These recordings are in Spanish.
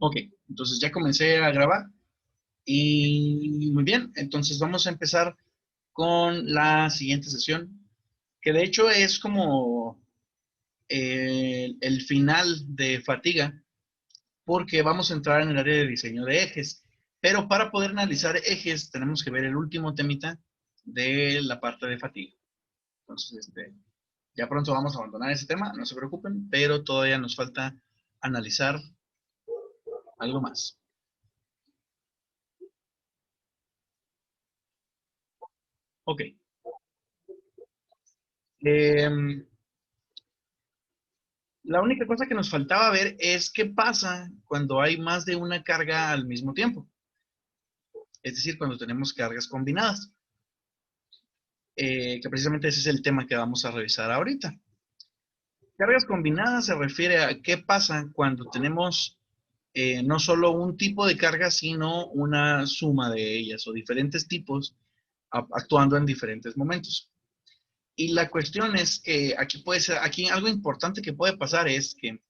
Ok, entonces ya comencé a grabar y muy bien, entonces vamos a empezar con la siguiente sesión, que de hecho es como el final de fatiga, porque vamos a entrar en el área de diseño de ejes, pero para poder analizar ejes tenemos que ver el último temita de la parte de fatiga. Entonces, ya pronto vamos a abandonar ese tema, no se preocupen, pero todavía nos falta analizar algo más. Ok. La única cosa que nos faltaba ver es qué pasa cuando hay más de una carga al mismo tiempo. Es decir, cuando tenemos cargas combinadas. Que precisamente ese es el tema que vamos a revisar ahorita. Cargas combinadas se refiere a qué pasa cuando tenemos no solo un tipo de carga, sino una suma de ellas o diferentes tipos actuando en diferentes momentos. Y la cuestión es que aquí algo importante que puede pasar es que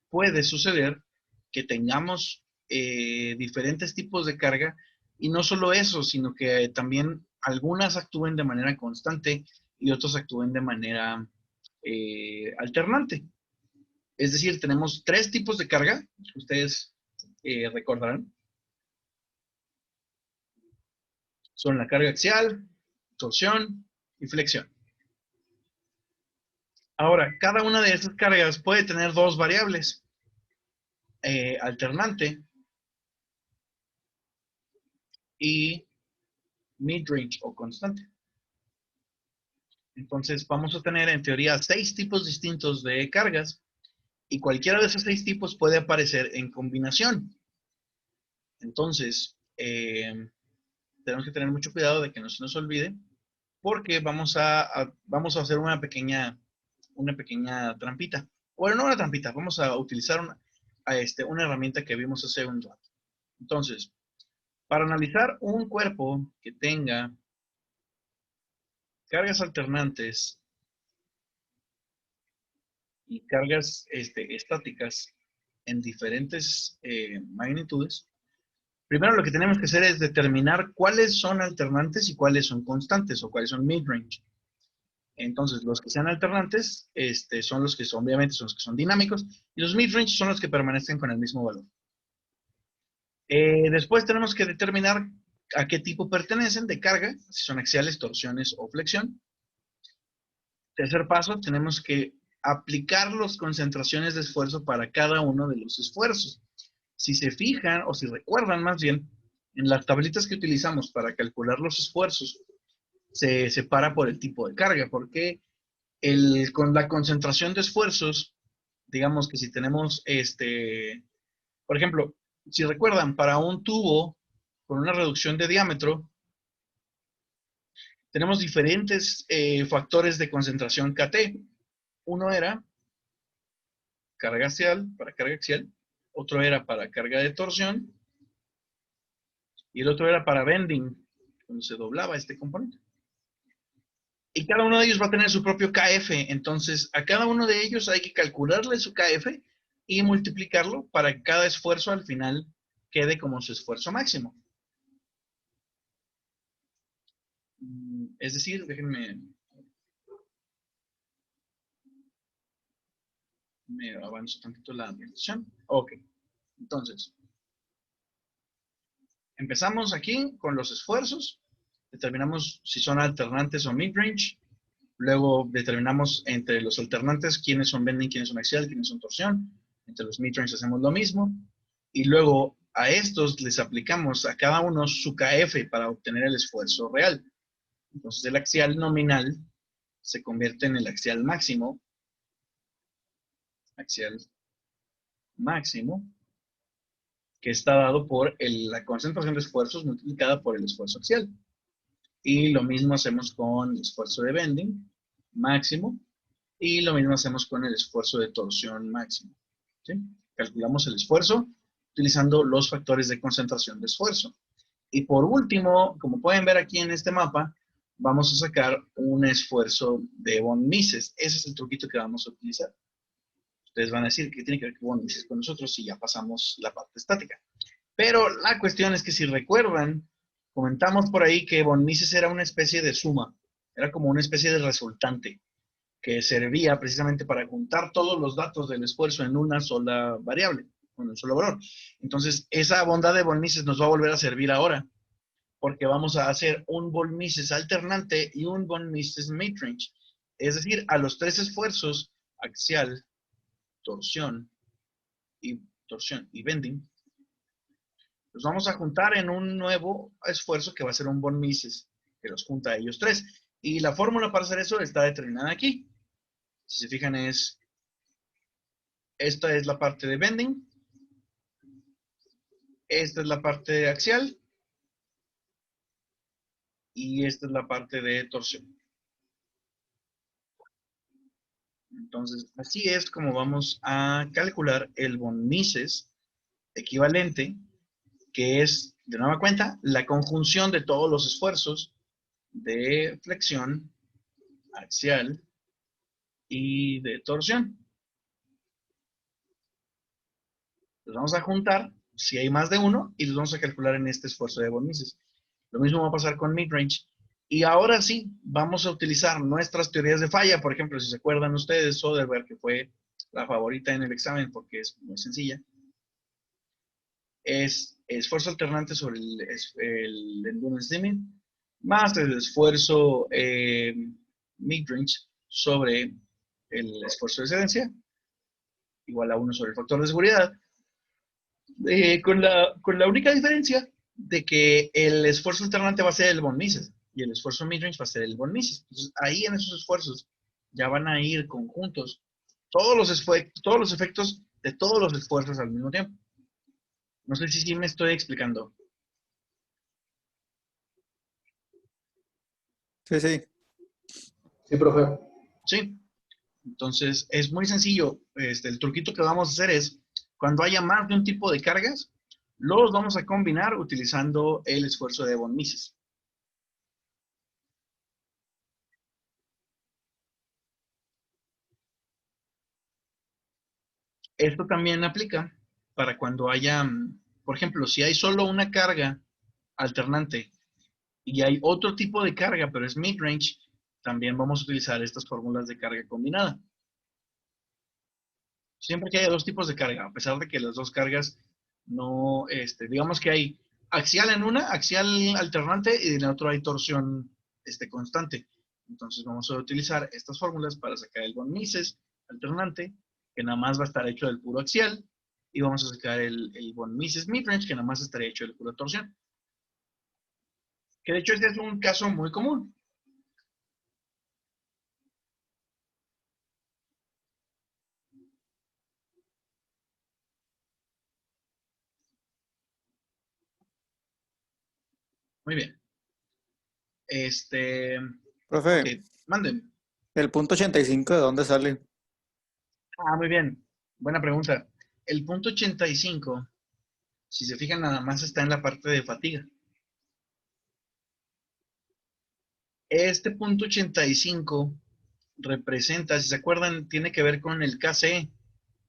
puede suceder que tengamos diferentes tipos de carga y no solo eso, sino que también algunas actúen de manera constante y otras actúen de manera alternante. Es decir, tenemos tres tipos de carga, ustedes recordarán. Son la carga axial, torsión y flexión. Ahora, cada una de estas cargas puede tener dos variables, alternante y mid-range o constante. Entonces vamos a tener en teoría 6 tipos distintos de cargas y cualquiera de esos 6 tipos puede aparecer en combinación. Entonces, tenemos que tener mucho cuidado de que no se nos olvide porque vamos a hacer una pequeña trampita. Bueno, no una trampita, vamos a utilizar una herramienta que vimos hace un rato. Entonces, para analizar un cuerpo que tenga cargas alternantes y cargas estáticas en diferentes magnitudes, primero lo que tenemos que hacer es determinar cuáles son alternantes y cuáles son constantes o cuáles son mid-range. Entonces, los que sean alternantes son los que son, obviamente, son los que son dinámicos y los mid-range son los que permanecen con el mismo valor. Después tenemos que determinar a qué tipo pertenecen de carga, si son axiales, torsiones o flexión. Tercer paso, tenemos que aplicar las concentraciones de esfuerzo para cada uno de los esfuerzos. Si se fijan, o si recuerdan más bien, en las tablitas que utilizamos para calcular los esfuerzos, se separa por el tipo de carga, porque con la concentración de esfuerzos, digamos que si tenemos, por ejemplo, si recuerdan, para un tubo con una reducción de diámetro, tenemos diferentes factores de concentración KT. Uno era carga axial, para carga axial, otro era para carga de torsión, y el otro era para bending, cuando se doblaba este componente. Y cada uno de ellos va a tener su propio KF, entonces a cada uno de ellos hay que calcularle su KF y multiplicarlo para que cada esfuerzo al final quede como su esfuerzo máximo. Es decir, déjenme me avanzo tantito la presentación. Ok, entonces, empezamos aquí con los esfuerzos, determinamos si son alternantes o mid-range, luego determinamos entre los alternantes quiénes son bending, quiénes son axial, quiénes son torsión, entre los mid-range hacemos lo mismo, y luego a estos les aplicamos a cada uno su KF para obtener el esfuerzo real. Entonces el axial nominal se convierte en el axial máximo, que está dado por la concentración de esfuerzos multiplicada por el esfuerzo axial. Y lo mismo hacemos con el esfuerzo de bending máximo y lo mismo hacemos con el esfuerzo de torsión máximo. ¿Sí? Calculamos el esfuerzo utilizando los factores de concentración de esfuerzo. Y por último, como pueden ver aquí en este mapa, vamos a sacar un esfuerzo de von Mises. Ese es el truquito que vamos a utilizar. Ustedes van a decir que tiene que ver con von Mises con nosotros si ya pasamos la parte estática. Pero la cuestión es que si recuerdan, comentamos por ahí que von Mises era una especie de suma, era como una especie de resultante que servía precisamente para juntar todos los datos del esfuerzo en una sola variable, en un solo valor. Entonces, esa bondad de von Mises nos va a volver a servir ahora, porque vamos a hacer un von Mises alternante y un von Mises midrange. Es decir, a los tres esfuerzos, axial, torsión y bending, los vamos a juntar en un nuevo esfuerzo que va a ser un von Mises, que los junta a ellos tres. Y la fórmula para hacer eso está determinada aquí. Si se fijan, esta es la parte de bending, esta es la parte de axial y esta es la parte de torsión. Entonces, así es como vamos a calcular el von Mises equivalente, que es, de nueva cuenta, la conjunción de todos los esfuerzos de flexión, axial y de torsión. Los vamos a juntar si hay más de uno y los vamos a calcular en este esfuerzo de von Mises. Lo mismo va a pasar con midrange. Y ahora sí, vamos a utilizar nuestras teorías de falla. Por ejemplo, si se acuerdan ustedes, Soderbergh, que fue la favorita en el examen porque es muy sencilla, es esfuerzo alternante sobre el endurance limit más el esfuerzo midrange sobre el esfuerzo de excedencia, igual a 1 sobre el factor de seguridad, con la única diferencia de que el esfuerzo alternante va a ser el von Mises y el esfuerzo midrange va a ser el von Mises. Entonces, ahí en esos esfuerzos ya van a ir conjuntos todos los efectos de todos los esfuerzos al mismo tiempo. No sé si sí me estoy explicando. Sí, sí. Sí, profe. Sí. Entonces, es muy sencillo. El truquito que vamos a hacer es, cuando haya más de un tipo de cargas, los vamos a combinar utilizando el esfuerzo de von Mises. Esto también aplica para cuando haya, por ejemplo, si hay solo una carga alternante y hay otro tipo de carga, pero es midrange, también vamos a utilizar estas fórmulas de carga combinada. Siempre que haya dos tipos de carga, a pesar de que las dos cargas no, digamos que hay axial en una, axial alternante y en la otra hay torsión constante. Entonces vamos a utilizar estas fórmulas para sacar el von Mises alternante, que nada más va a estar hecho del puro axial, y vamos a sacar el von Mises midrange, que nada más estaría hecho del puro torsión. Que de hecho este es un caso muy común. Muy bien. Ok, Profe, manden. ¿el punto 85 de dónde sale? Muy bien. Buena pregunta. El punto 85, si se fijan, nada más está en la parte de fatiga. Este punto 85 representa, si se acuerdan, tiene que ver con el KC,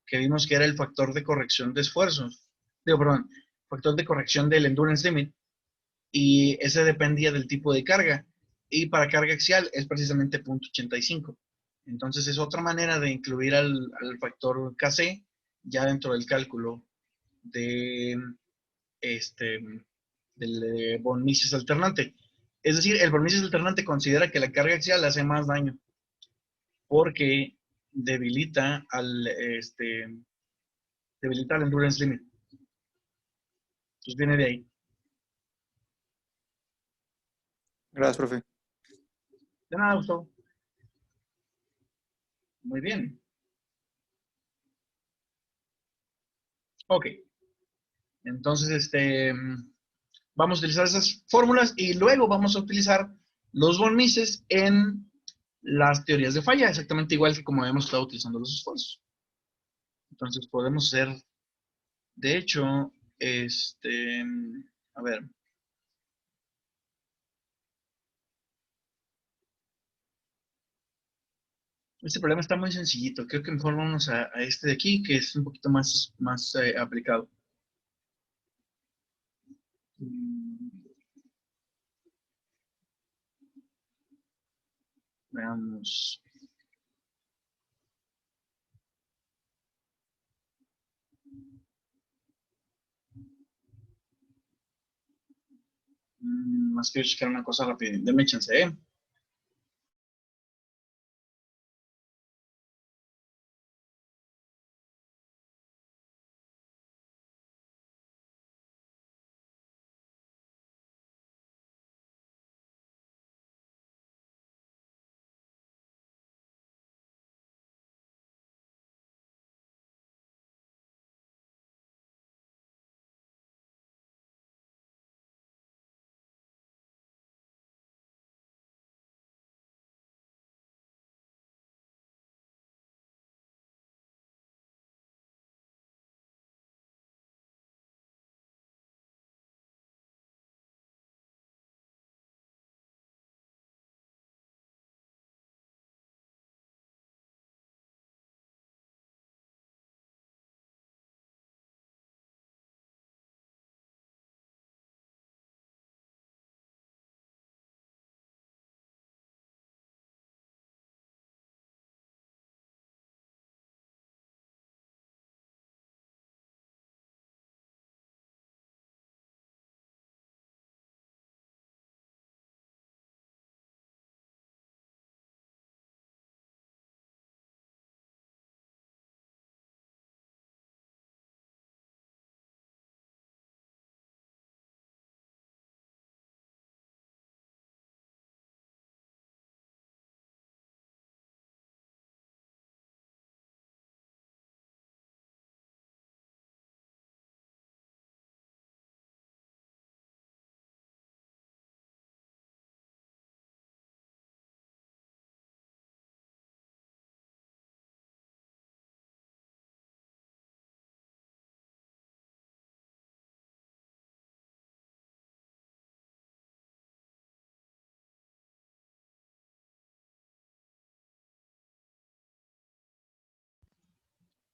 que vimos que era el factor de corrección de esfuerzos. Perdón, factor de corrección del endurance limit. Y ese dependía del tipo de carga. Y para carga axial es precisamente punto 85. Entonces es otra manera de incluir al factor KC ya dentro del cálculo de del von Mises alternante. Es decir, el von Mises alternante considera que la carga axial hace más daño porque debilita debilita el endurance limit. Entonces viene de ahí. Gracias, profe. De nada, Gustavo. Muy bien. Ok. Entonces, vamos a utilizar esas fórmulas y luego vamos a utilizar los von Mises en las teorías de falla, exactamente igual que como habíamos estado utilizando los esfuerzos. Entonces podemos hacer, de hecho, a ver. Este problema está muy sencillito. Creo que mejor vamos a este de aquí, que es un poquito más aplicado. Veamos. Más quiero checar una cosa rápida. Denme chance, ¿eh?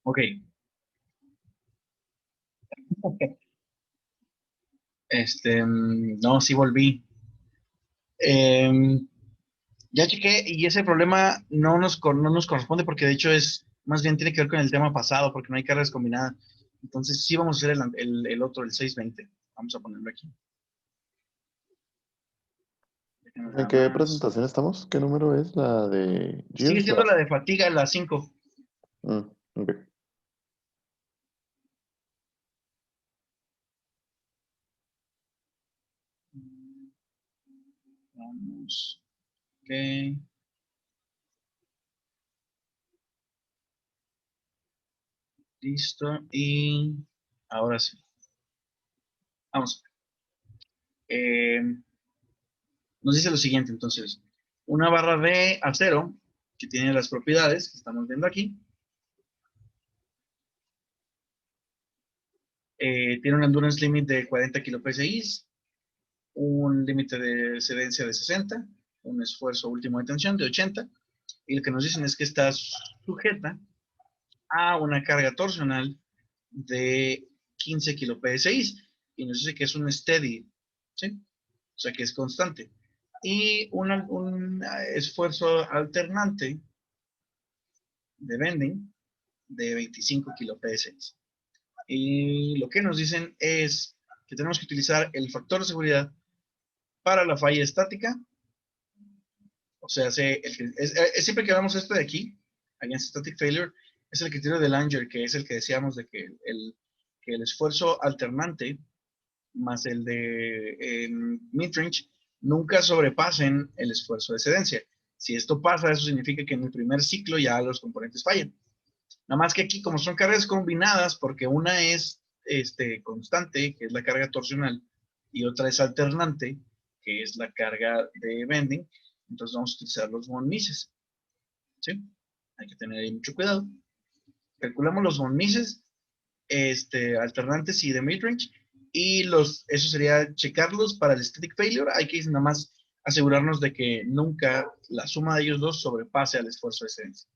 Ok. No, sí volví. Ya chequé y ese problema no nos corresponde porque de hecho más bien tiene que ver con el tema pasado porque no hay cargas combinadas. Entonces sí vamos a hacer el otro, el 620. Vamos a ponerlo aquí. Déjenme ¿En nada qué más. presentación estamos? ¿Qué número es? ¿La de Sigue Gears? siendo la de fatiga, la 5. Ok. Vamos. Ok. Listo. Y ahora sí. Vamos. Eh, nos dice lo siguiente, entonces. Una barra de acero que tiene las propiedades que estamos viendo aquí. Tiene un endurance limit de 40 kpsi, un límite de cedencia de 60, un esfuerzo último de tensión de 80, y lo que nos dicen es que está sujeta a una carga torsional de 15 kpsi, y nos dice que es un steady, ¿sí? O sea que es constante. Y un esfuerzo alternante de bending de 25 kpsi. Y lo que nos dicen es que tenemos que utilizar el factor de seguridad para la falla estática. O sea, siempre que vemos esto de aquí, against static failure, es el criterio de Langer, que es el que decíamos de que el esfuerzo alternante más el de midrange nunca sobrepasen el esfuerzo de excedencia. Si esto pasa, eso significa que en el primer ciclo ya los componentes fallan. Nada más que aquí, como son cargas combinadas, porque una es constante, que es la carga torsional, y otra es alternante, que es la carga de bending, entonces vamos a utilizar los von Mises. ¿Sí? Hay que tener ahí mucho cuidado. Calculamos los von Mises alternantes y de midrange, y eso sería checarlos para el static failure. Hay que nada más asegurarnos de que nunca la suma de ellos dos sobrepase al esfuerzo de excedencia.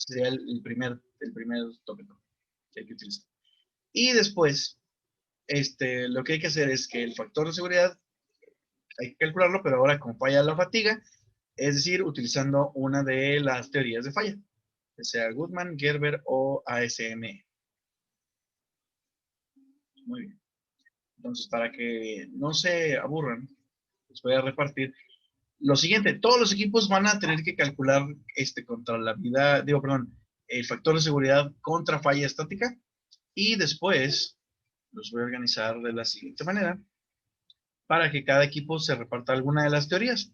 Sería el primer tópico que hay que utilizar. Y después, lo que hay que hacer es que el factor de seguridad hay que calcularlo, pero ahora con falla la fatiga, es decir, utilizando una de las teorías de falla, que sea Goodman, Gerber o ASME. Muy bien. Entonces, para que no se aburran, les voy a repartir lo siguiente. Todos los equipos van a tener que calcular contra la vida, el factor de seguridad contra falla estática, y después los voy a organizar de la siguiente manera para que cada equipo se reparta alguna de las teorías.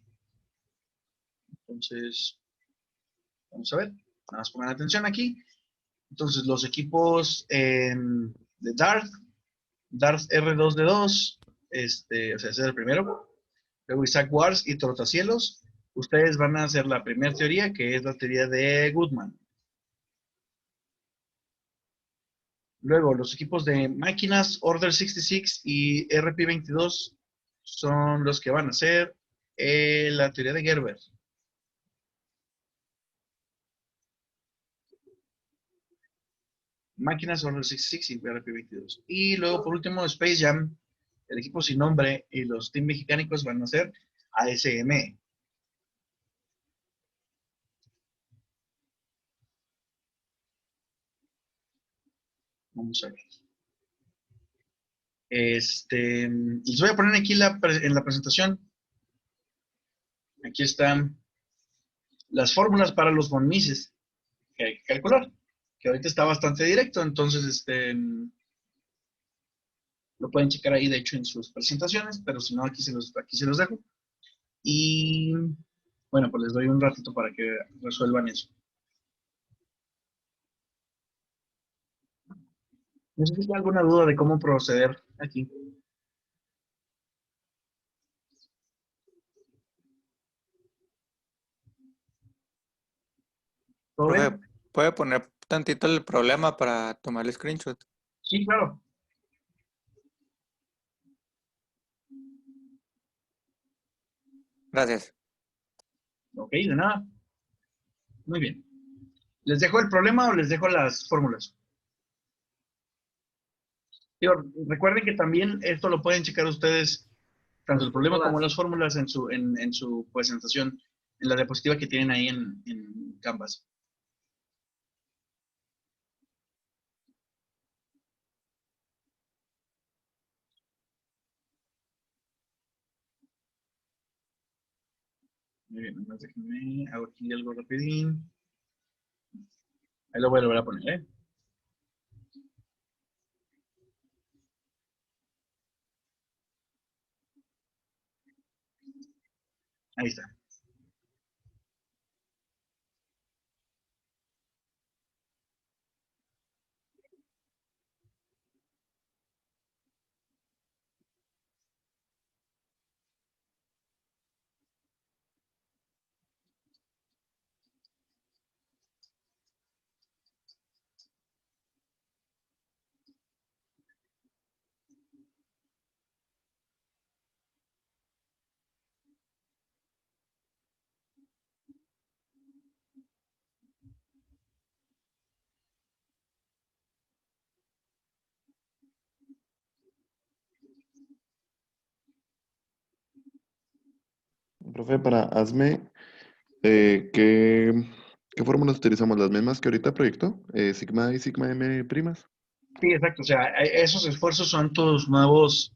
Entonces, vamos a ver. Nada más pongan atención aquí. Entonces, los equipos de Darth R2D2, ese es el primero. Luego Isaac Wars y Trotacielos. Ustedes van a hacer la primera teoría, que es la teoría de Goodman. Luego, los equipos de máquinas Order 66 y RP22 son los que van a hacer la teoría de Gerber. Máquinas Order 66 y RP22. Y luego, por último, Space Jam, el equipo sin nombre y los team mexicánicos van a hacer ASM. Vamos a ver. Les voy a poner aquí en la presentación. Aquí están las fórmulas para los von Mises que hay que calcular, que ahorita está bastante directo, entonces lo pueden checar ahí, de hecho, en sus presentaciones, pero si no, aquí se los dejo. Y bueno, pues les doy un ratito para que resuelvan eso. No sé si hay alguna duda de cómo proceder aquí. ¿Todo Profe, bien? ¿puede poner tantito el problema para tomar el screenshot? Sí, claro. Gracias. Ok, de nada. Muy bien. ¿Les dejo el problema o les dejo las fórmulas? Digo, recuerden que también esto lo pueden checar ustedes, tanto el problema como las fórmulas en su presentación, en la diapositiva que tienen ahí en Canvas. Muy bien, nomás déjenme, hago aquí algo rapidín. Ahí lo voy a volver a poner, ¿eh? Ahí está. Profe, para hazme, ¿qué fórmulas utilizamos? ¿Las mismas que ahorita proyectó? Sigma y sigma M primas. Sí, exacto. O sea, esos esfuerzos son tus nuevos,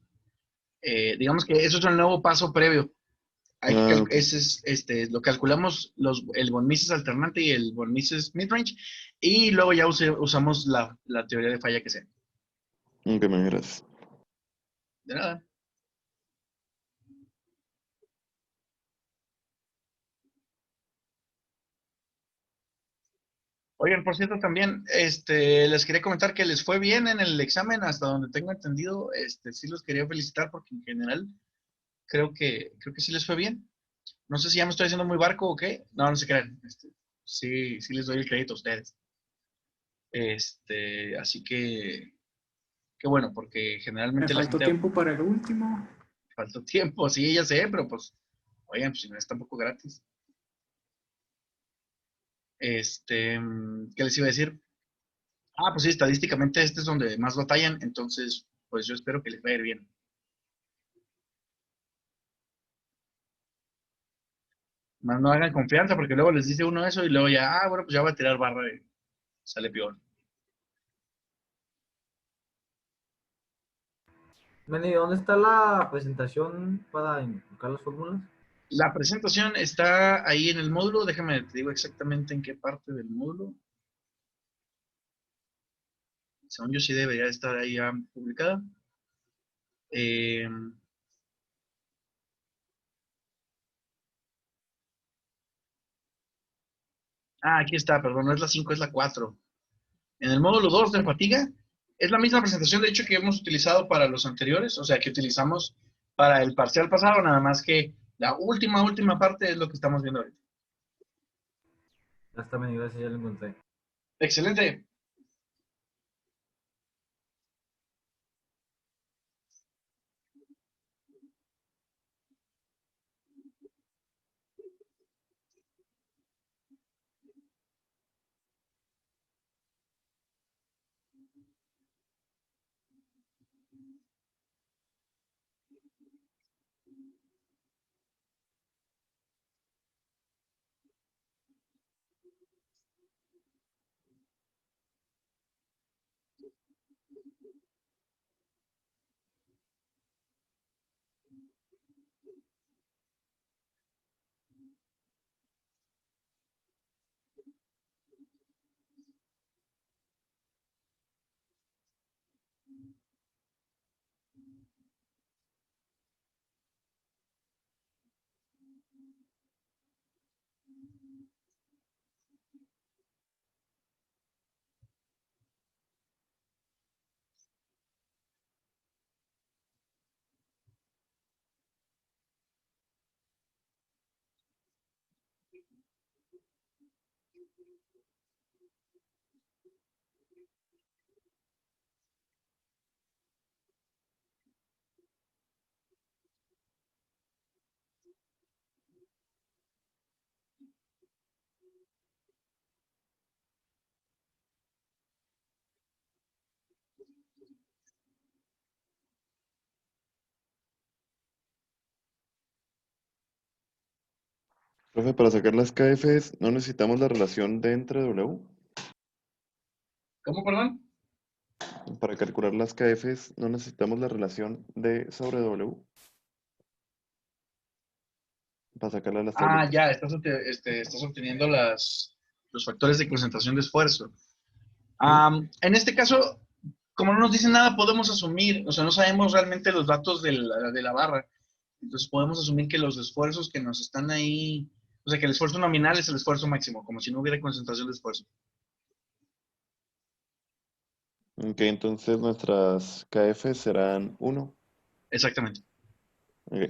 digamos que eso es el nuevo paso previo. Ok. Ese es, lo calculamos el von Mises alternante y el von Mises midrange, y luego ya usamos la teoría de falla que sea. Ok, me gracias. De nada. Oigan, por cierto, también les quería comentar que les fue bien en el examen, hasta donde tengo entendido. Sí los quería felicitar porque en general creo que sí les fue bien. No sé si ya me estoy haciendo muy barco o qué. No, no se crean. Sí les doy el crédito a ustedes. Así que, qué bueno, porque Me generalmente la faltó gente tiempo para el último. faltó tiempo, sí, ya sé, pero pues, oigan, pues si no es tampoco gratis. ¿Qué les iba a decir? Ah, pues sí, estadísticamente este es donde más batallan, entonces, pues yo espero que les vaya a ir bien. Más no hagan confianza, porque luego les dice uno eso y luego ya, bueno, pues ya va a tirar barra y sale peor. Meni, ¿dónde está la presentación para invocar las fórmulas? La presentación está ahí en el módulo, déjame, te digo exactamente en qué parte del módulo. Según yo sí debería estar ahí ya publicada. Eh, Aquí está, perdón, no es la 5, es la 4. En el módulo 2 de fatiga, es la misma presentación, de hecho, que hemos utilizado para los anteriores, o sea, que utilizamos para el parcial pasado, nada más que la última parte es lo que estamos viendo ahorita. Ya está, Meni, gracias, ya lo encontré. Excelente. Profe, para sacar las KFs, ¿no necesitamos la relación de entre W? ¿Cómo, perdón? Para calcular las KFs, ¿no necesitamos la relación de sobre W? Para sacarla de las Ah, tabletas. ya, estás obteniendo los factores de concentración de esfuerzo. En este caso, como no nos dicen nada, podemos asumir, o sea, no sabemos realmente los datos de la barra. Entonces podemos asumir que los esfuerzos que nos están ahí, o sea, que el esfuerzo nominal es el esfuerzo máximo, como si no hubiera concentración de esfuerzo. Ok, entonces nuestras KFs serán 1. Exactamente. Ok.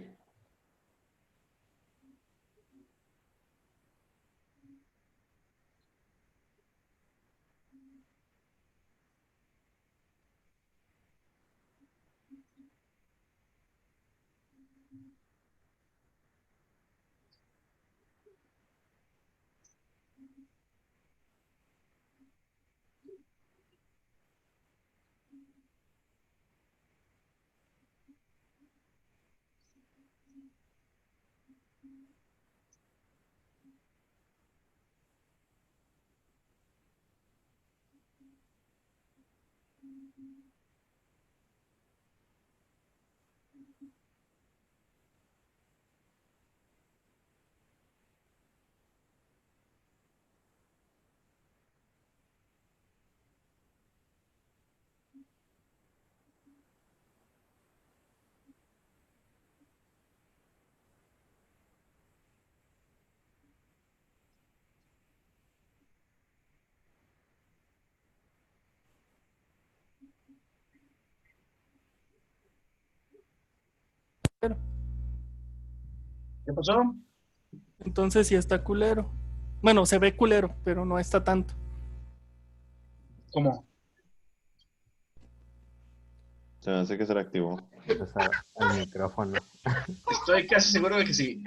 Pero, ¿Qué pasó? entonces sí está culero. Bueno, se ve culero, pero no está tanto. ¿Cómo? Se me hace que será activo. Empezar el micrófono. Estoy casi seguro de que sí.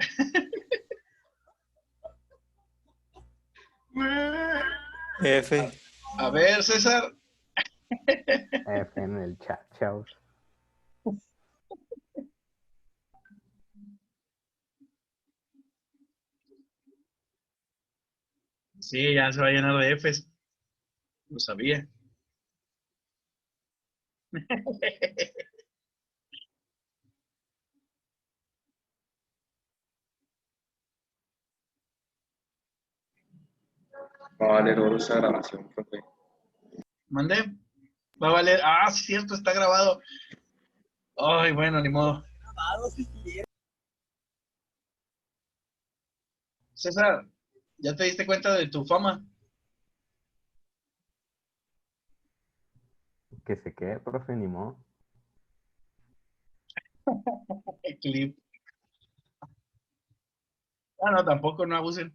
F. A ver, César. F en el chat, chavos. Sí, ya se va a llenar de Fs. Lo sabía. Va a valer oro esa grabación, profe. Mandé. Va a valer. Ah, sí, cierto, está grabado. Ay, bueno, ni modo. César, ¿ya te diste cuenta de tu fama? Que se quede, profe, ni modo. El clip. Ah, no, tampoco, no abusen.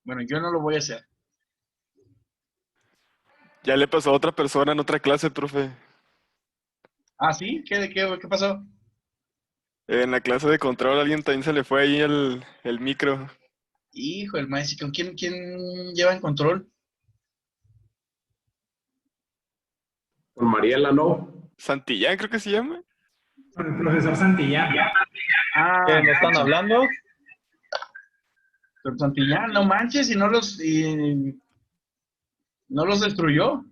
Bueno, yo no lo voy a hacer. Ya le pasó a otra persona en otra clase, profe. Ah, ¿sí? ¿Qué pasó? En la clase de control alguien también se le fue ahí el micro. Hijo, el maestro, ¿quién lleva en control? Con Mariela, ¿no? Santillán creo que se llama. Con el profesor Santillán. Ah, ¿Qué me están hablando? pero Santillán, no manches, y no los destruyó.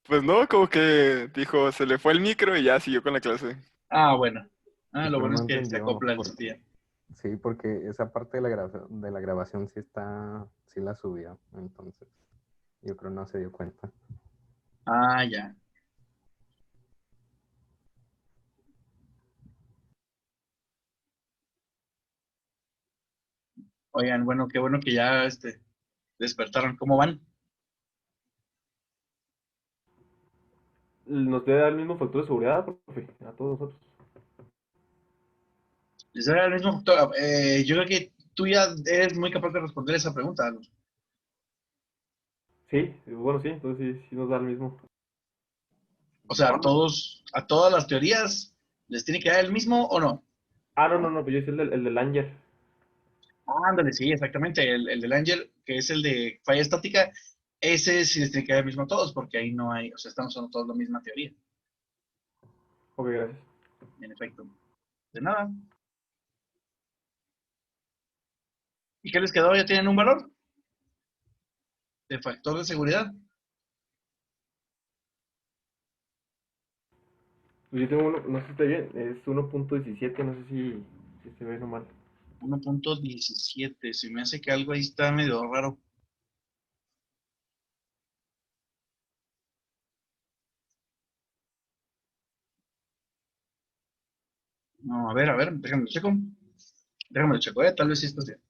Pues no, como que dijo, se le fue el micro y ya siguió con la clase. Ah, bueno. Ah, Sí, lo pero bueno no es que se entendió. acopla el Porque, Santillán. sí, porque esa parte de la grabación sí la subió. Entonces, yo creo no se dio cuenta. Ah, ya. Oigan, bueno, qué bueno que ya despertaron. ¿Cómo van? Nos debe dar el mismo factor de seguridad, profe, a todos nosotros. Les era el mismo factor. Yo creo que tú ya eres muy capaz de responder esa pregunta, Alonso. Sí, bueno, sí, entonces sí nos da el mismo. O sea, a todas las teorías, ¿les tiene que dar el mismo o no? Ah, no, pues yo hice el del Ángel. Ah, ándale, sí, exactamente. El del Ángel, que es el de falla estática, ese sí les tiene que dar el mismo a todos, porque ahí no hay, o sea, estamos usando todos la misma teoría, Ok, gracias. en efecto. De nada. ¿Y qué les quedó? ¿Ya tienen un valor de factor de seguridad? Pues yo tengo uno, no sé si está bien, es 1.17, no sé si se ve normal. 1.17. Se me hace que algo ahí está medio raro. No, a ver, déjame lo checo. Déjame lo checo, tal vez sí está bien.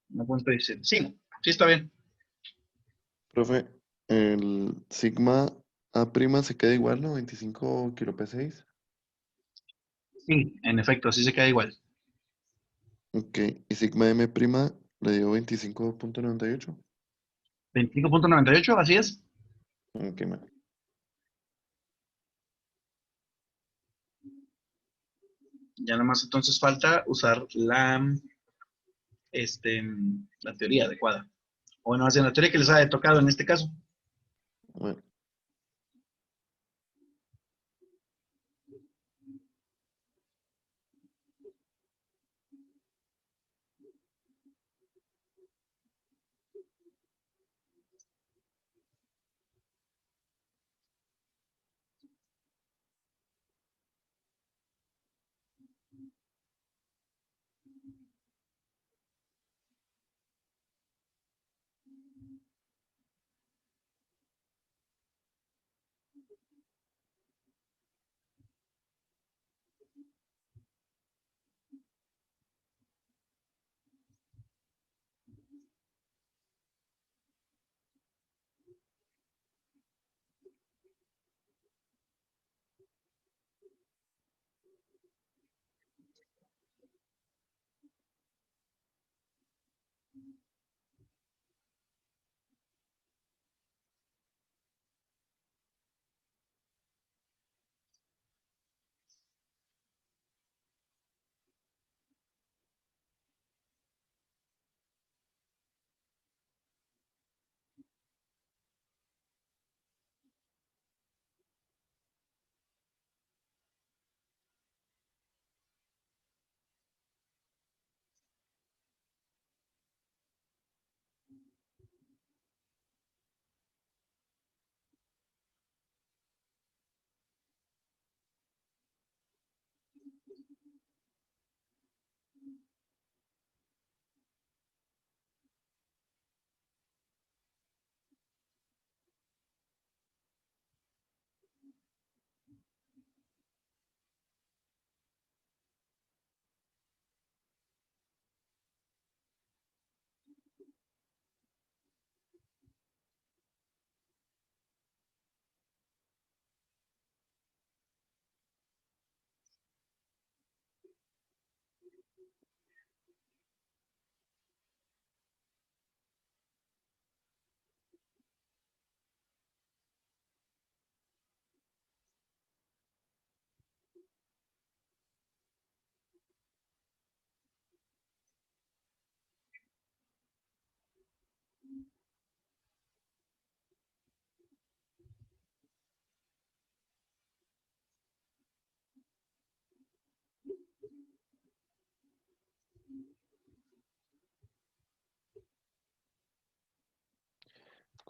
No punto 17. Sí, sí está bien. Profe, el sigma A' se queda igual, ¿no? 25 kilo P6. Sí, en efecto, así se queda igual. Ok, y sigma M' le dio 25.98. 25.98, así es. Ok, man. Ya nomás entonces falta usar la teoría adecuada. O no, la teoría que les haya tocado en este caso. Bueno,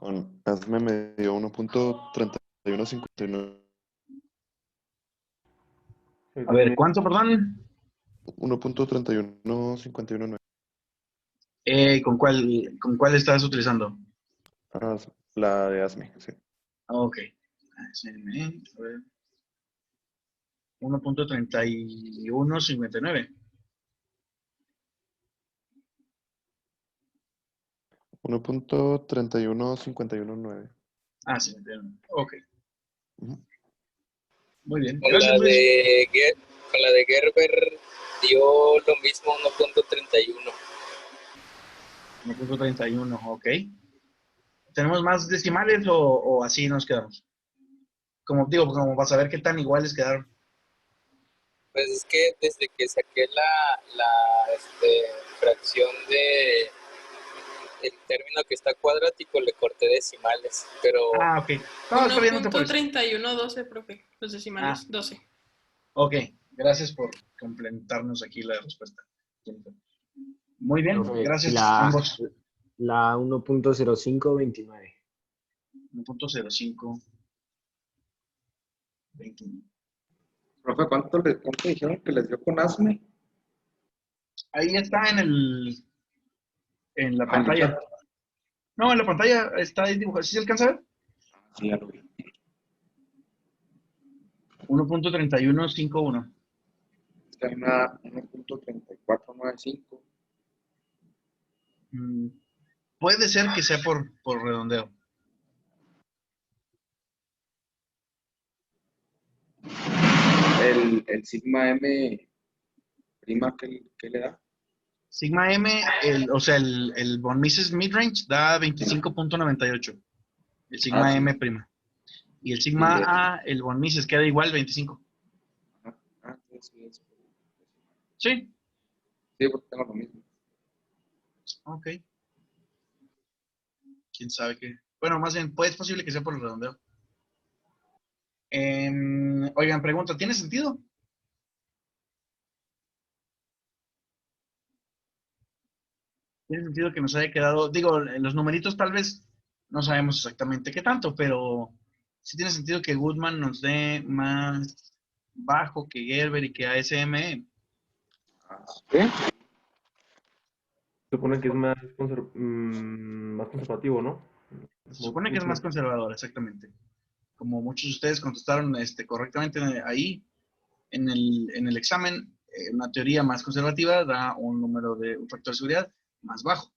Con ASME me dio 1.3159. A ver, ¿cuánto, perdón? 1.31519. ¿Con cuál estás utilizando? La de ASME, sí. Ok. ASME, a ver. 1.3159. 1.31519. Ah, sí, entiendo. Ok. Ujú. Muy bien. Con Gracias, la Luis. con la de Gerber dio lo mismo 1.31. 1.31, ok. ¿Tenemos más decimales o así nos quedamos? Como digo, como para saber qué tan iguales quedaron. Pues es que desde que saqué fracción de el término que está cuadrático le corté decimales, pero Ah, ok. No, está bien, no te preocupes. 1.3112, profe. Los decimales, 12. Ok, gracias por complementarnos aquí la respuesta. Muy bien, Profe, gracias ambos. La 1.0529. 1.05. 21. Profe, ¿cuánto dijeron que les dio con ASME? Ahí está en la En el pantalla. chat. No, en la pantalla está ahí dibujado. ¿Sí se alcanza a ver? Sí, ya lo vi. 1.3151. Está en una 1.3495. Puede ser que sea por redondeo. El sigma M prima, ¿qué le da? Sigma M, o sea, el von Mises midrange da 25.98. El sigma sí. M prima. Y el sigma A, el von Mises queda igual 25. Sí. Sí. Sí, porque tengo lo mismo. Ok. ¿Quién sabe qué? Bueno, más bien, pues es posible que sea por el redondeo. Oigan, pregunta, ¿tiene sentido? Tiene sentido que nos haya quedado, digo, en los numeritos tal vez no sabemos exactamente qué tanto, pero sí tiene sentido que Goodman nos dé más bajo que Gerber y que ASME. ¿Sí? Se supone que es más, más conservativo, ¿no? Se supone que es más conservador, exactamente. Como muchos de ustedes contestaron correctamente ahí, en el examen, una teoría más conservativa da un factor de seguridad más bajo.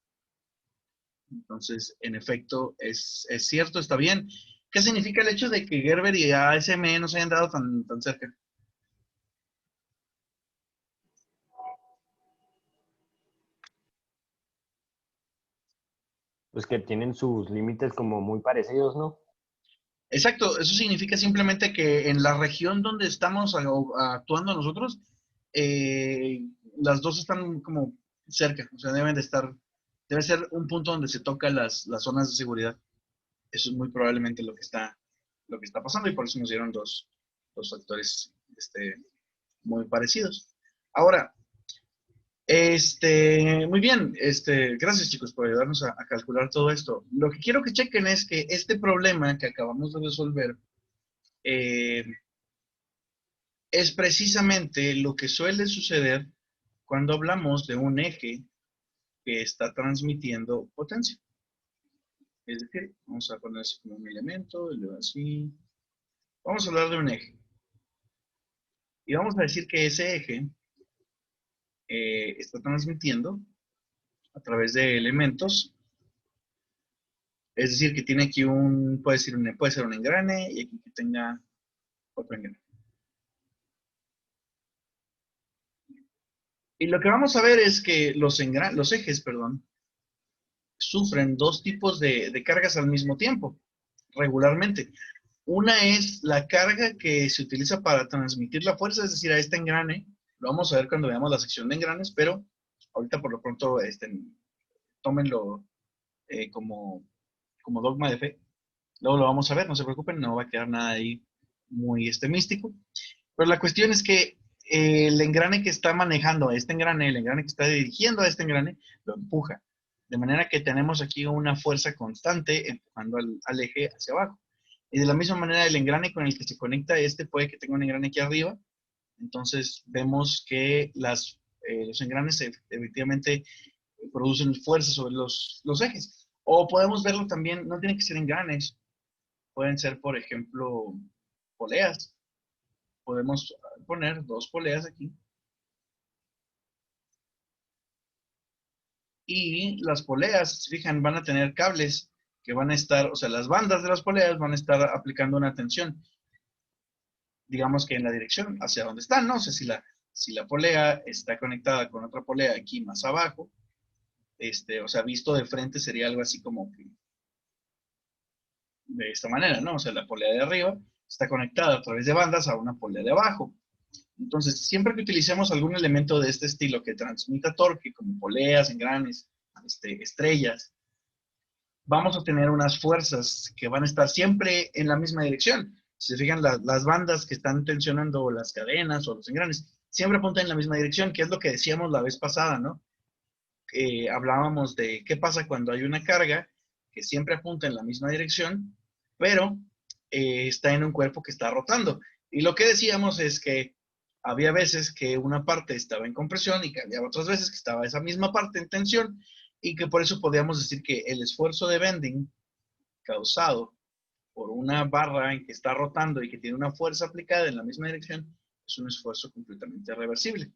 Entonces, en efecto, es cierto, está bien. ¿Qué significa el hecho de que Gerber y ASME no se hayan dado tan cerca? Pues que tienen sus límites como muy parecidos, ¿no? Exacto, eso significa simplemente que en la región donde estamos actuando nosotros, las dos están como cerca, o sea, debe ser un punto donde se tocan las zonas de seguridad. Eso es muy probablemente lo que está pasando y por eso nos dieron dos factores muy parecidos. Ahora, muy bien, gracias chicos por ayudarnos a calcular todo esto. Lo que quiero que chequen es que este problema que acabamos de resolver es precisamente lo que suele suceder cuando hablamos de un eje que está transmitiendo potencia. Es decir, vamos a poner así como un elemento, y luego así. Vamos a hablar de un eje. Y vamos a decir que ese eje está transmitiendo a través de elementos. Es decir, que tiene aquí puede ser un engrane y aquí que tenga otro engrane. Y lo que vamos a ver es que los ejes, sufren dos tipos de cargas al mismo tiempo, regularmente. Una es la carga que se utiliza para transmitir la fuerza, es decir, a este engrane. Lo vamos a ver cuando veamos la sección de engranes, pero ahorita por lo pronto tómenlo como dogma de fe. Luego lo vamos a ver, no se preocupen, no va a quedar nada ahí muy místico. Pero la cuestión es que el engrane que está manejando a este engrane, el engrane que está dirigiendo a este engrane, lo empuja. De manera que tenemos aquí una fuerza constante empujando al eje hacia abajo. Y de la misma manera, el engrane con el que se conecta puede que tenga un engrane aquí arriba. Entonces, vemos que los engranes efectivamente producen fuerza sobre los ejes. O podemos verlo también, no tienen que ser engranes. Pueden ser, por ejemplo, poleas. Podemos poner 2 poleas aquí. Y las poleas, si se fijan, van a tener cables que van a estar, o sea, las bandas de las poleas van a estar aplicando una tensión, digamos que en la dirección hacia donde están, ¿no? O sea, si la polea está conectada con otra polea aquí más abajo, o sea, visto de frente sería algo así como que de esta manera, ¿no? O sea, la polea de arriba está conectada a través de bandas a una polea de abajo. Entonces, siempre que utilicemos algún elemento de este estilo que transmita torque, como poleas, engranes, estrellas, vamos a tener unas fuerzas que van a estar siempre en la misma dirección. Si se fijan, las bandas que están tensionando, o las cadenas o los engranes, siempre apuntan en la misma dirección, que es lo que decíamos la vez pasada, ¿no? Hablábamos de qué pasa cuando hay una carga que siempre apunta en la misma dirección, pero está en un cuerpo que está rotando. Y lo que decíamos es que había veces que una parte estaba en compresión y que había otras veces que estaba esa misma parte en tensión, y que por eso podíamos decir que el esfuerzo de bending causado por una barra en que está rotando y que tiene una fuerza aplicada en la misma dirección es un esfuerzo completamente reversible.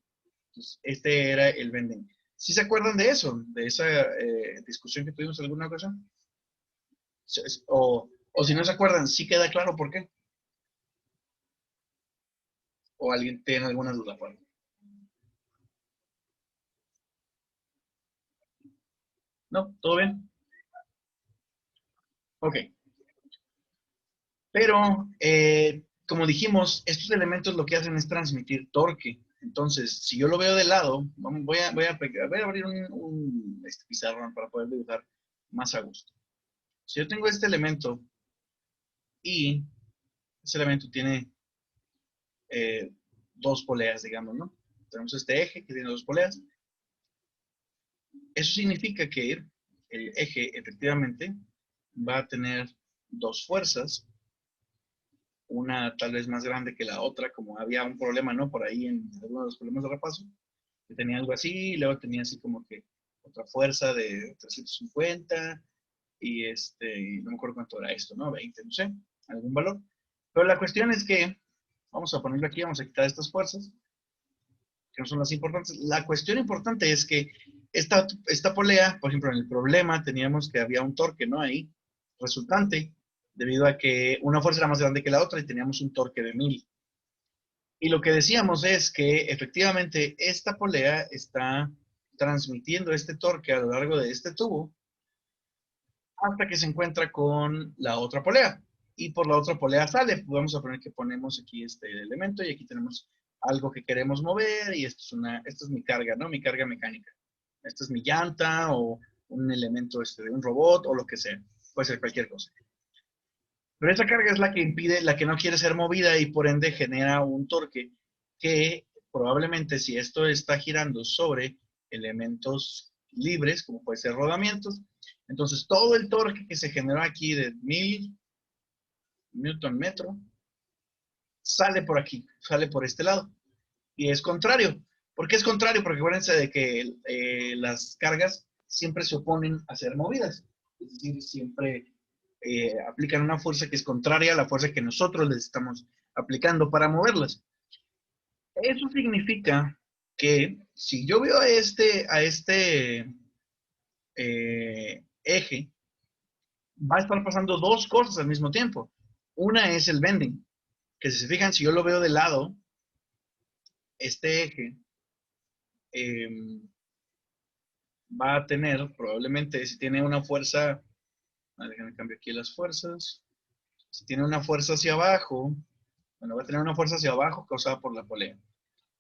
Entonces, este era el bending. ¿Sí se acuerdan de eso? ¿De esa discusión que tuvimos alguna ocasión? O si no se acuerdan, ¿sí queda claro por qué? ¿O alguien tiene alguna duda por ahí? ¿No? ¿Todo bien? Ok. Pero, como dijimos, estos elementos lo que hacen es transmitir torque. Entonces, si yo lo veo de lado, voy a abrir un pizarrón para poder dibujar más a gusto. Si yo tengo este elemento y ese elemento tiene 2 poleas, digamos, ¿no? Tenemos este eje que tiene 2 poleas. Eso significa que el eje efectivamente va a tener 2 fuerzas, una tal vez más grande que la otra, como había un problema, ¿no? Por ahí en algunos de los problemas de repaso, que tenía algo así, y luego tenía así como que otra fuerza de 350, y no me acuerdo cuánto era esto, ¿no? 20, no sé, algún valor. Pero la cuestión es que, vamos a ponerlo aquí, vamos a quitar estas fuerzas, que no son las importantes. La cuestión importante es que esta polea, por ejemplo, en el problema teníamos que había un torque, ¿no? Ahí, resultante, debido a que una fuerza era más grande que la otra y teníamos un torque de 1000. Y lo que decíamos es que efectivamente esta polea está transmitiendo este torque a lo largo de este tubo hasta que se encuentra con la otra polea. Y por la otra polea sale. Vamos a poner que ponemos aquí este elemento y aquí tenemos algo que queremos mover y esto es mi carga, ¿no? Mi carga mecánica. Esta es mi llanta o un elemento de un robot o lo que sea. Puede ser cualquier cosa. Pero esa carga es la que impide, la que no quiere ser movida y por ende genera un torque que probablemente si esto está girando sobre elementos libres, como puede ser rodamientos, entonces todo el torque que se generó aquí de 1000 newton metro sale por aquí, sale por este lado. Y es contrario. ¿Por qué es contrario? Porque acuérdense de que las cargas siempre se oponen a ser movidas. Es decir, siempre aplican una fuerza que es contraria a la fuerza que nosotros les estamos aplicando para moverlas. Eso significa que si yo veo a este eje, va a estar pasando 2 cosas al mismo tiempo. Una es el bending, que si se fijan, si yo lo veo de lado, este eje va a tener probablemente, si tiene una fuerza, déjenme cambiar aquí las fuerzas, si tiene una fuerza hacia abajo, bueno, va a tener una fuerza hacia abajo causada por la polea.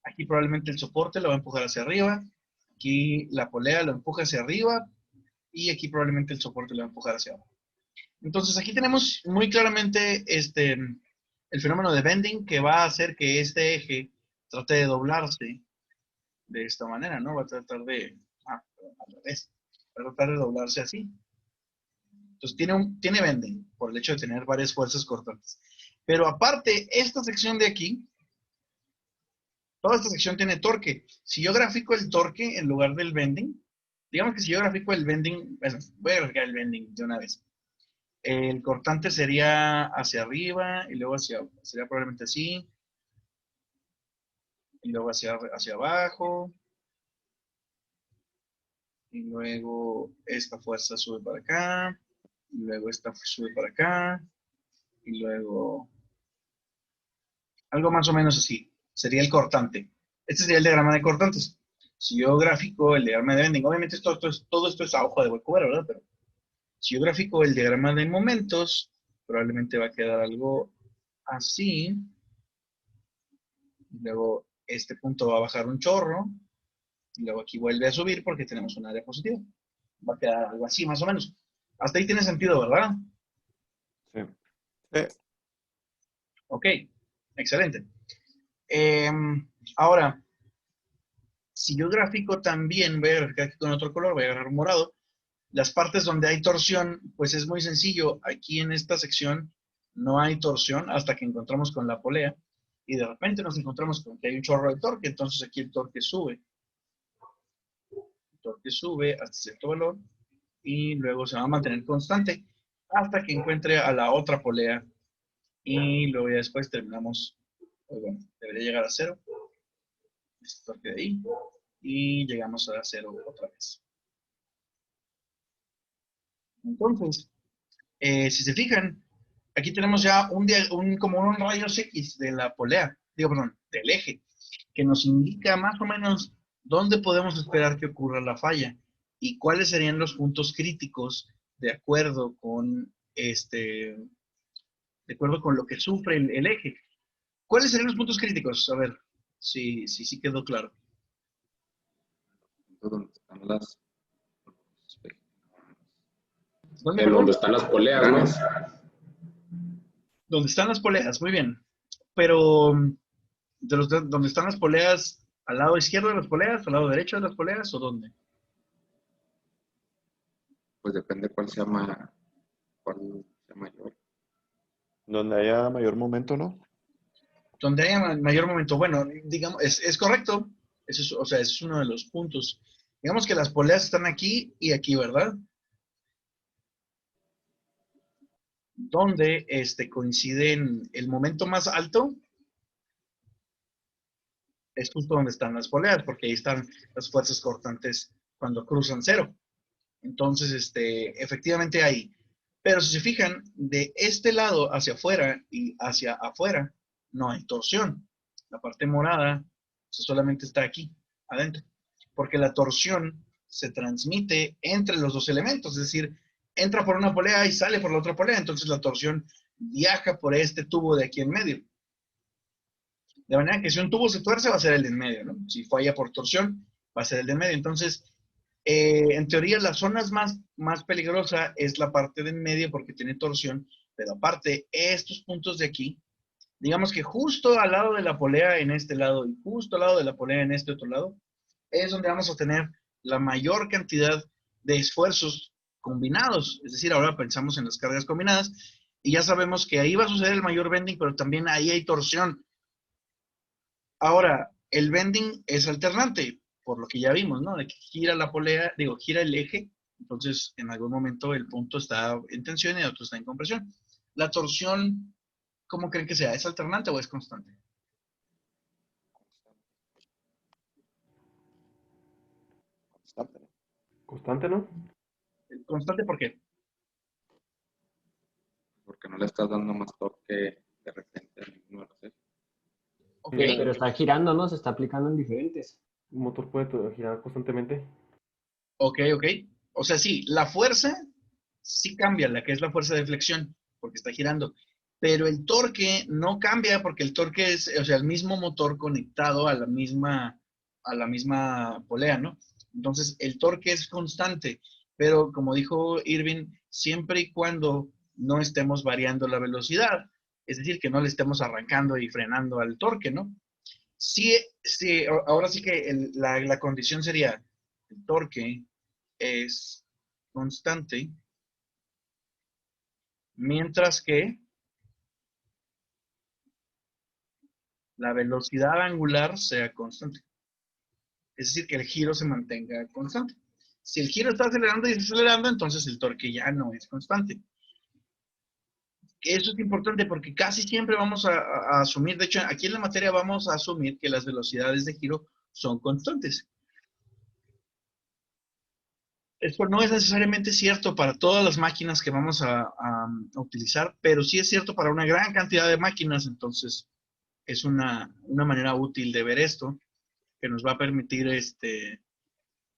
Aquí probablemente el soporte lo va a empujar hacia arriba, aquí la polea lo empuja hacia arriba y aquí probablemente el soporte lo va a empujar hacia abajo. Entonces aquí tenemos muy claramente el fenómeno de bending que va a hacer que este eje trate de doblarse de esta manera, ¿no? Va a tratar de, al revés, Va a tratar de doblarse así. Entonces tiene bending por el hecho de tener varias fuerzas cortantes. Pero aparte, esta sección de aquí, toda esta sección tiene torque. Si yo grafico el torque en lugar del bending, digamos que si yo grafico el bending, bueno, voy a graficar el bending de una vez. El cortante sería hacia arriba y luego sería probablemente así. Y luego hacia abajo. Y luego esta fuerza sube para acá. Y luego esta sube para acá. Y luego algo más o menos así. Sería el cortante. Este sería el diagrama de cortantes. Si yo grafico el diagrama de bending, obviamente todo esto es a ojo de buen cubero, ¿verdad? Pero si yo grafico el diagrama de momentos, probablemente va a quedar algo así. Luego este punto va a bajar un chorro. Y luego aquí vuelve a subir porque tenemos un área positiva. Va a quedar algo así, más o menos. Hasta ahí tiene sentido, ¿verdad? Sí. Ok, excelente. Ahora, si yo grafico también, voy a graficar aquí con otro color, voy a agarrar un morado. Las partes donde hay torsión, pues es muy sencillo. Aquí en esta sección no hay torsión hasta que encontramos con la polea. Y de repente nos encontramos con que hay un chorro de torque, entonces aquí el torque sube. El torque sube hasta cierto valor y luego se va a mantener constante hasta que encuentre a la otra polea. Y luego ya después terminamos, pues bueno, debería llegar a 0. Este torque de ahí. Y llegamos a 0 otra vez. Entonces, si se fijan, aquí tenemos ya como un rayos X de la polea, del eje, que nos indica más o menos dónde podemos esperar que ocurra la falla y cuáles serían los puntos críticos de acuerdo con lo que sufre el eje. ¿Cuáles serían los puntos críticos? A ver, si quedó claro. Donde están las... ¿Dónde donde están las poleas, ¿no? Donde están las poleas, muy bien. Pero, ¿dónde están las poleas? ¿Al lado izquierdo de las poleas? ¿Al lado derecho de las poleas? ¿O dónde? Pues depende cuál sea mayor. Donde haya mayor momento, ¿no? Donde haya mayor momento. Bueno, digamos, es correcto. Ese es uno de los puntos. Digamos que las poleas están aquí y aquí, ¿verdad? Donde coinciden el momento más alto es justo donde están las poleas, porque ahí están las fuerzas cortantes cuando cruzan 0. Entonces, efectivamente ahí. Pero si se fijan, de este lado hacia afuera y hacia afuera, no hay torsión. La parte morada solamente está aquí, adentro. Porque la torsión se transmite entre los dos elementos, es decir, entra por una polea y sale por la otra polea. Entonces la torsión viaja por este tubo de aquí en medio. De manera que si un tubo se tuerce, va a ser el de en medio, ¿no? Si falla por torsión, va a ser el de en medio. Entonces, en teoría, la zona más peligrosa es la parte de en medio porque tiene torsión, pero aparte, estos puntos de aquí, digamos que justo al lado de la polea en este lado y justo al lado de la polea en este otro lado, es donde vamos a tener la mayor cantidad de esfuerzos combinados. Es decir, ahora pensamos en las cargas combinadas y ya sabemos que ahí va a suceder el mayor bending, pero también ahí hay torsión. Ahora, el bending es alternante, por lo que ya vimos, ¿no? De que gira la polea, gira el eje, entonces en algún momento el punto está en tensión y el otro está en compresión. La torsión, ¿cómo creen que sea? ¿Es alternante o es constante? Constante, ¿no? ¿Constante por qué? Porque no le estás dando más torque de repente al mismo eje. Okay. Pero está girando, ¿no? Se está aplicando en diferentes. Un motor puede girar constantemente. Ok. O sea, sí, la fuerza sí cambia, la que es la fuerza de flexión, porque está girando. Pero el torque no cambia porque el torque es, el mismo motor conectado a la misma polea, ¿no? Entonces, el torque es constante, pero como dijo Irving, siempre y cuando no estemos variando la velocidad, es decir, que no le estemos arrancando y frenando al torque, ¿no? Sí, ahora sí que la condición sería, el torque es constante, mientras que la velocidad angular sea constante. Es decir, que el giro se mantenga constante. Si el giro está acelerando y desacelerando, entonces el torque ya no es constante. Eso es importante porque casi siempre vamos a asumir, de hecho, aquí en la materia vamos a asumir que las velocidades de giro son constantes. Esto no es necesariamente cierto para todas las máquinas que vamos a utilizar, pero sí es cierto para una gran cantidad de máquinas, entonces es una manera útil de ver esto, que nos va a permitir,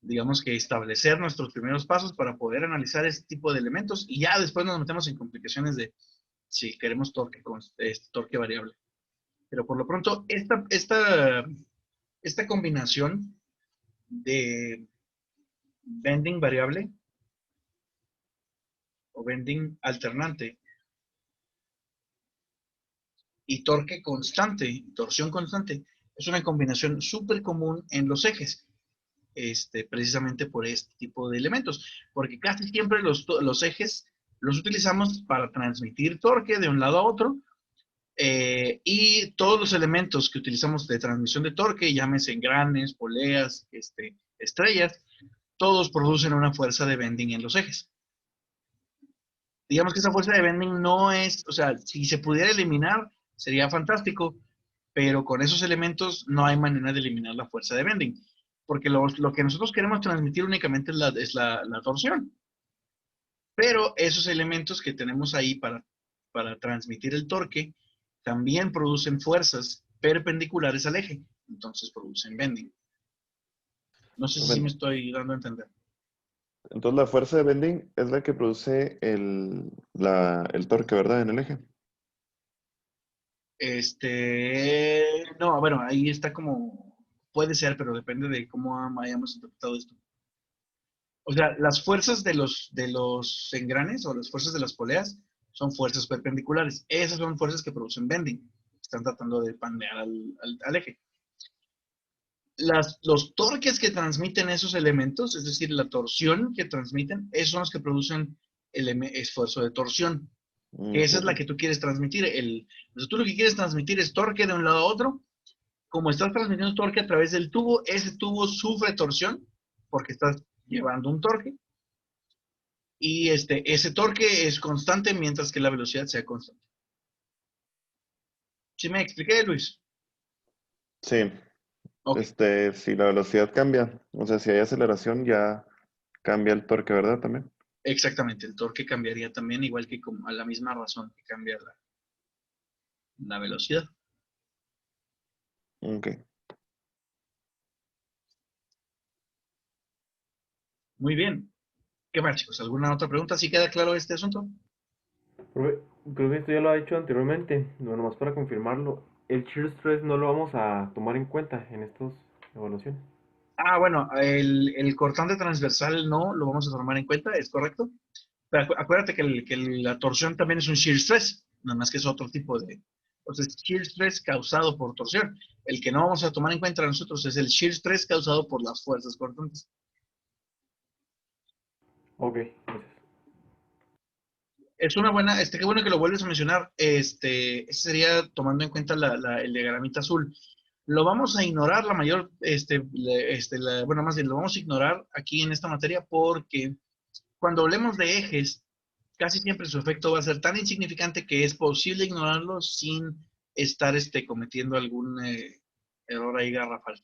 digamos que establecer nuestros primeros pasos para poder analizar este tipo de elementos y ya después nos metemos en complicaciones de si queremos torque variable. Pero por lo pronto, esta combinación de bending variable o bending alternante y torque constante, torsión constante, es una combinación súper común en los ejes, precisamente por este tipo de elementos, porque casi siempre los ejes los utilizamos para transmitir torque de un lado a otro, y todos los elementos que utilizamos de transmisión de torque, llámese engranes, poleas, estrellas, todos producen una fuerza de bending en los ejes. Digamos que esa fuerza de bending no es, o sea, si se pudiera eliminar, sería fantástico, pero con esos elementos no hay manera de eliminar la fuerza de bending, porque lo que nosotros queremos transmitir únicamente es la torsión. Pero esos elementos que tenemos ahí para transmitir el torque, también producen fuerzas perpendiculares al eje, entonces producen bending. No sé si me estoy dando a entender. Entonces la fuerza de bending es la que produce el torque, ¿verdad? En el eje. No, bueno, ahí está como, puede ser, pero depende de cómo hayamos interpretado esto. O sea, las fuerzas de los engranes o las fuerzas de las poleas son fuerzas perpendiculares. Esas son fuerzas que producen bending. Están tratando de pandear al eje. Los torques que transmiten esos elementos, es decir, la torsión que transmiten, esos son los que producen el esfuerzo de torsión. Esa es la que tú quieres transmitir. Entonces, tú lo que quieres transmitir es torque de un lado a otro. Como estás transmitiendo torque a través del tubo, ese tubo sufre torsión porque estás llevando un torque. Y ese torque es constante mientras que la velocidad sea constante. ¿Sí me expliqué, Luis? Sí. Okay. Si la velocidad cambia, o sea, si hay aceleración ya cambia el torque, ¿verdad? También. Exactamente, el torque cambiaría también, igual que a la misma razón que cambia la velocidad. Ok. Muy bien. ¿Qué más, chicos? ¿Alguna otra pregunta? ¿Sí queda claro este asunto? Profe, creo que esto ya lo ha dicho anteriormente, bueno, más para confirmarlo. El shear stress no lo vamos a tomar en cuenta en estas evaluaciones. Ah, bueno, el cortante transversal no lo vamos a tomar en cuenta, ¿es correcto? Pero acuérdate que la torsión también es un shear stress, nada más que es otro tipo de... Entonces, shear stress causado por torsión. El que no vamos a tomar en cuenta nosotros es el shear stress causado por las fuerzas cortantes. Ok, gracias. Es una buena, qué bueno que lo vuelves a mencionar. Ese sería tomando en cuenta el diagramita azul. Lo vamos a ignorar la mayor, bueno, más bien lo vamos a ignorar aquí en esta materia porque cuando hablemos de ejes, casi siempre su efecto va a ser tan insignificante que es posible ignorarlo sin estar cometiendo algún error ahí garrafal.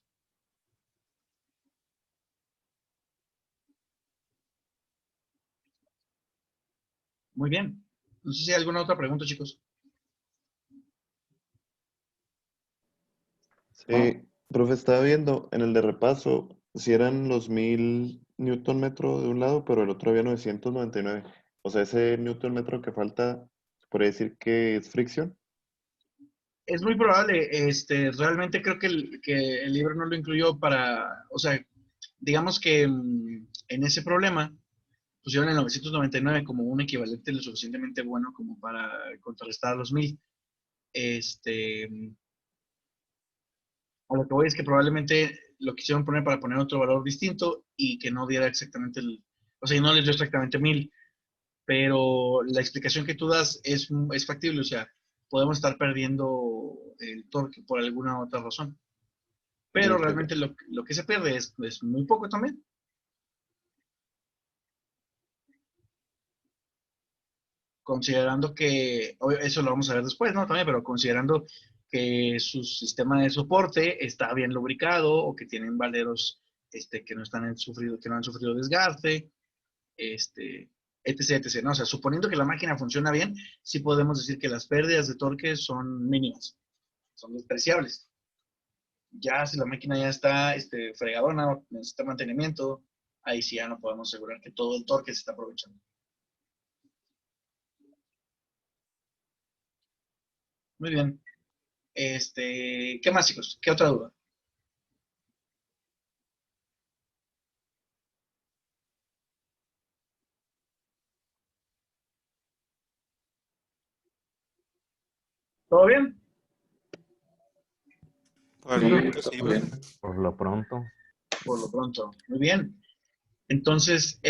Muy bien. No sé si hay alguna otra pregunta, chicos. Sí, profe, estaba viendo en el de repaso si eran los 1000 newton metro de un lado, pero el otro había 999. O sea, ese newton metro que falta, ¿se podría decir que es fricción? Es muy probable, realmente creo que el libro no lo incluyó o sea, digamos que en ese problema pusieron el 999 como un equivalente lo suficientemente bueno como para contrarrestar a los 1000. A lo que voy es que probablemente lo quisieron poner para poner otro valor distinto y que no diera exactamente O sea, no les dio exactamente 1000, pero la explicación que tú das es factible, o sea, podemos estar perdiendo el torque por alguna otra razón. Pero realmente lo que se pierde es muy poco también. Considerando que, eso lo vamos a ver después, ¿no? También, pero considerando que su sistema de soporte está bien lubricado o que tienen valeros que no han sufrido desgaste, etc, etc, ¿no? O sea, suponiendo que la máquina funciona bien, sí podemos decir que las pérdidas de torque son mínimas, son despreciables. Ya si la máquina ya está fregadona, necesita mantenimiento, ahí sí ya no podemos asegurar que todo el torque se está aprovechando. Muy bien. ¿Qué más, chicos? ¿Qué otra duda? ¿Todo bien? Por lo pronto. Por lo pronto. Muy bien. Entonces,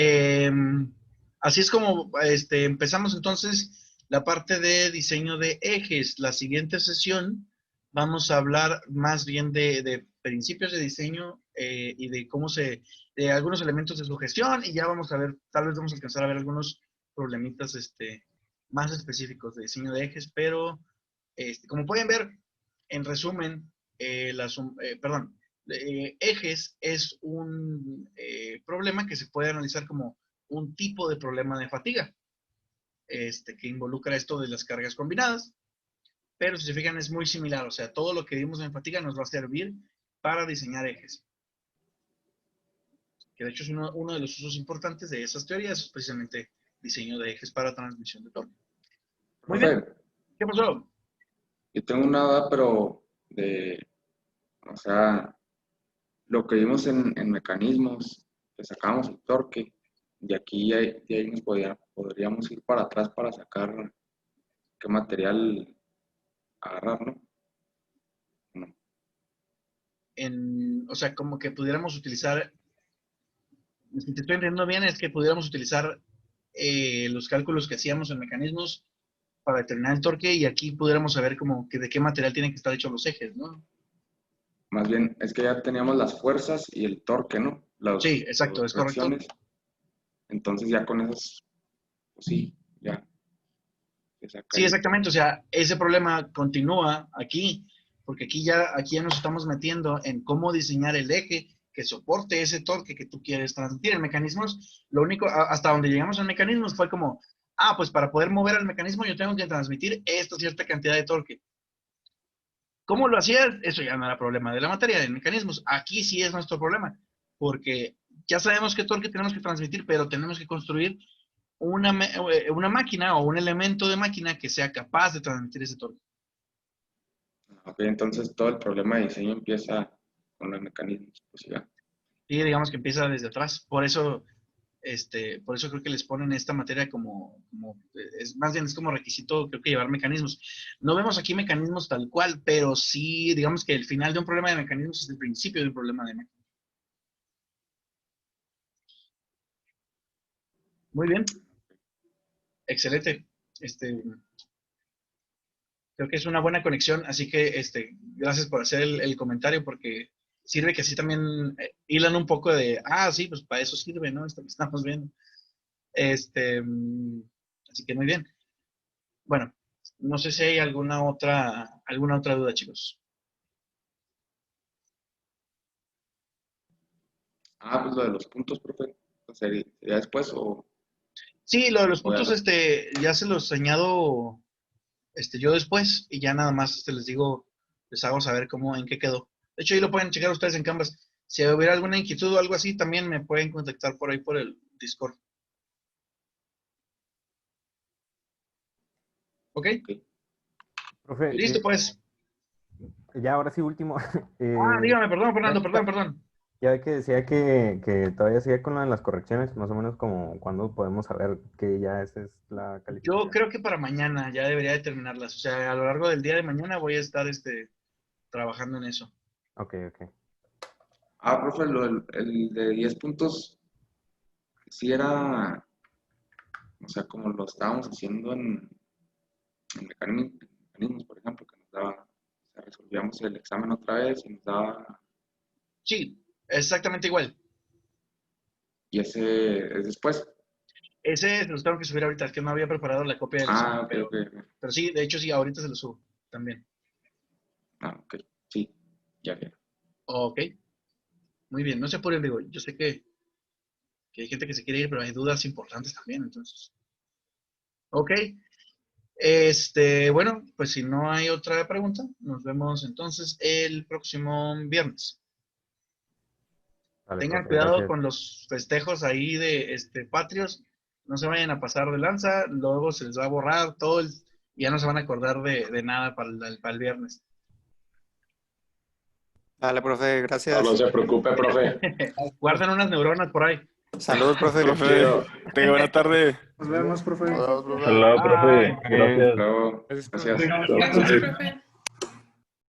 así es como empezamos entonces la parte de diseño de ejes. La siguiente sesión vamos a hablar más bien de principios de diseño y de de algunos elementos de su gestión, y ya vamos a ver, tal vez vamos a alcanzar a ver algunos problemitas más específicos de diseño de ejes, pero como pueden ver, en resumen, ejes es un problema que se puede analizar como un tipo de problema de fatiga, que involucra esto de las cargas combinadas, pero si se fijan es muy similar, o sea, todo lo que vimos en fatiga nos va a servir para diseñar ejes. Que de hecho es uno de los usos importantes de esas teorías, es precisamente diseño de ejes para transmisión de torque. Muy bien. ¿Qué pasó? Yo tengo una duda, pero o sea, lo que vimos en mecanismos, que sacamos el torque, de aquí de ahí nos podríamos ir para atrás para sacar qué material agarrar, ¿no? O sea, como que pudiéramos utilizar, si te estoy entendiendo bien, es que pudiéramos utilizar los cálculos que hacíamos en mecanismos para determinar el torque, y aquí pudiéramos saber como que de qué material tienen que estar hechos los ejes, ¿no? Más bien, es que ya teníamos las fuerzas y el torque, ¿no? Sí, exacto, es correcto. Entonces ya con esas, pues sí, ya. Sí, exactamente, o sea, ese problema continúa aquí, porque aquí ya nos estamos metiendo en cómo diseñar el eje que soporte ese torque que tú quieres transmitir. En mecanismos, lo único, hasta donde llegamos en mecanismos fue como, pues para poder mover el mecanismo yo tengo que transmitir esta cierta cantidad de torque. ¿Cómo lo hacías? Eso ya no era problema de la materia, de mecanismos. Aquí sí es nuestro problema, porque ya sabemos qué torque tenemos que transmitir, pero tenemos que construir una máquina o un elemento de máquina que sea capaz de transmitir ese torque. Ok, entonces todo el problema de diseño empieza con los mecanismos, pues ya. Y digamos que empieza desde atrás. Por eso creo que les ponen esta materia más bien es como requisito, creo que llevar mecanismos. No vemos aquí mecanismos tal cual, pero sí, digamos que el final de un problema de mecanismos es el principio de un problema de mecanismos. Muy bien. Excelente. Creo que es una buena conexión, así que gracias por hacer el comentario, porque sirve que así también hilan un poco de, sí, pues para eso sirve, ¿no? Esto que estamos viendo. Así que muy bien. Bueno, no sé si hay alguna otra duda, chicos. Pues lo de los puntos, profe, ¿sería después o...? Sí, lo de los puntos, ya se los añado yo después, y ya nada más les digo, les hago saber en qué quedó. De hecho, ahí lo pueden checar ustedes en Canvas. Si hubiera alguna inquietud o algo así, también me pueden contactar por ahí por el Discord. ¿Ok? Profe, Listo, pues. Ya, ahora sí, último. Dígame, perdón, Fernando, perdón. Ya ve que decía que todavía sigue con lo de las correcciones, más o menos como cuando podemos saber que ya esa es la calificación. Yo creo que para mañana ya debería de terminarlas. O sea, a lo largo del día de mañana voy a estar trabajando en eso. Ok. Profe, el de 10 puntos, sí era, o sea, como lo estábamos haciendo en mecanismos, por ejemplo, que nos daba, o sea, resolvíamos el examen otra vez y nos daba, Sí, exactamente igual. y ese es después. Ese se los tengo que subir ahorita, es que no había preparado la copia del examen, Ok, ok. pero sí, de hecho sí, ahorita se lo subo también. Ok, sí, ya. Ok, muy bien, no se apuren, digo, yo sé que hay gente que se quiere ir, pero hay dudas importantes también, entonces. Ok, bueno, pues si no hay otra pregunta, nos vemos entonces el próximo viernes. Vale, Tengan profe, cuidado gracias. con los festejos ahí de patrios, no se vayan a pasar de lanza, luego se les va a borrar todo y ya no se van a acordar de nada para el viernes. Dale, profe, gracias. No se preocupe, profe. Guarden unas neuronas por ahí. Saludos, profe. Profe, tenga buena tarde. Nos vemos, profe. Hasta luego, profe. Bye. Gracias. Luego, Gracias, gracias. profe. Gracias, profe.